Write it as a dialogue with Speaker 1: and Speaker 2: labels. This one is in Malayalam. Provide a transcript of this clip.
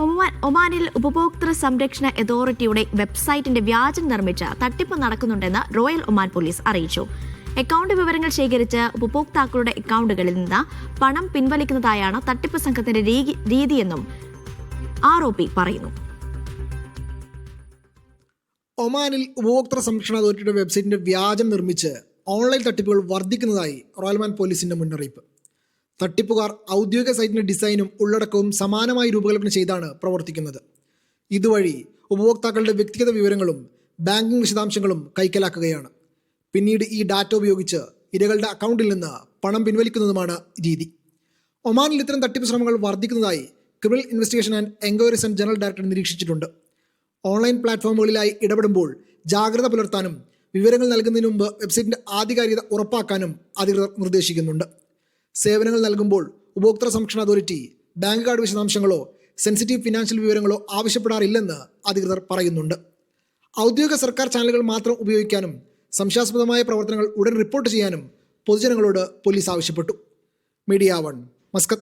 Speaker 1: ഒമാനിൽ ഉപഭോക്തൃ സംരക്ഷണ അതോറിറ്റിയുടെ വെബ്സൈറ്റിന്റെ വ്യാജം നിർമ്മിച്ച് തട്ടിപ്പ് നടക്കുന്നുണ്ടെന്ന് റോയൽ ഒമാൻ പോലീസ് അറിയിച്ചു. അക്കൗണ്ട് വിവരങ്ങൾ ശേഖരിച്ച് ഉപഭോക്താക്കളുടെ അക്കൗണ്ടുകളിൽ നിന്ന് പണം പിൻവലിക്കുന്നതായാണ് തട്ടിപ്പ് സംഘത്തിന്റെ രീതിയെന്നും ആർഒപി പറയുന്നു.
Speaker 2: ഒമാനിൽ ഉപഭോക്തൃ സംരക്ഷണ അതോറിറ്റിയുടെ വെബ്സൈറ്റിന്റെ വ്യാജം നിർമ്മിച്ച് ഓൺലൈൻ തട്ടിപ്പുകൾ വർദ്ധിക്കുന്നതായി റോയൽ ഒമാൻ പോലീസിന്റെ മുന്നറിയിപ്പ്. തട്ടിപ്പുകാർ ഔദ്യോഗിക സൈറ്റിന്റെ ഡിസൈനും ഉള്ളടക്കവും സമാനമായി രൂപകൽപ്പന ചെയ്താണ് പ്രവർത്തിക്കുന്നത്. ഇതുവഴി ഉപഭോക്താക്കളുടെ വ്യക്തിഗത വിവരങ്ങളും ബാങ്കിംഗ് വിശദാംശങ്ങളും കൈക്കലാക്കുകയാണ്. പിന്നീട് ഈ ഡാറ്റ ഉപയോഗിച്ച് ഇരകളുടെ അക്കൗണ്ടിൽ നിന്ന് പണം പിൻവലിക്കുന്നതുമാണ് രീതി. ഒമാനിൽ ഇത്തരം തട്ടിപ്പ് ശ്രമങ്ങൾ വർദ്ധിക്കുന്നതായി criminal investigation and enquiries and general director നിരീക്ഷിച്ചിട്ടുണ്ട്. ഓൺലൈൻ പ്ലാറ്റ്ഫോമുകളിലായി ഇടപെടുമ്പോൾ ജാഗ്രത പുലർത്താനും വിവരങ്ങൾ നൽകുന്നതിന് മുമ്പ് വെബ്സൈറ്റിന്റെ ആധികാരികത ഉറപ്പാക്കാനും അധികൃതർ നിർദ്ദേശിക്കുന്നുണ്ട്. സേവനങ്ങൾ നൽകുമ്പോൾ ഉപഭോക്തൃ സംരക്ഷണ അതോറിറ്റി ബാങ്ക് കാർഡ് വിശദാംശങ്ങളോ സെൻസിറ്റീവ് ഫിനാൻഷ്യൽ വിവരങ്ങളോ ആവശ്യപ്പെടാറില്ലെന്ന് അധികൃതർ പറയുന്നുണ്ട്. ഔദ്യോഗിക സർക്കാർ ചാനലുകൾ മാത്രം ഉപയോഗിക്കാനും സംശയാസ്പദമായ പ്രവർത്തനങ്ങൾ ഉടൻ റിപ്പോർട്ട് ചെയ്യാനും പൊതുജനങ്ങളോട് പോലീസ് ആവശ്യപ്പെട്ടു. Media 1, Muscat.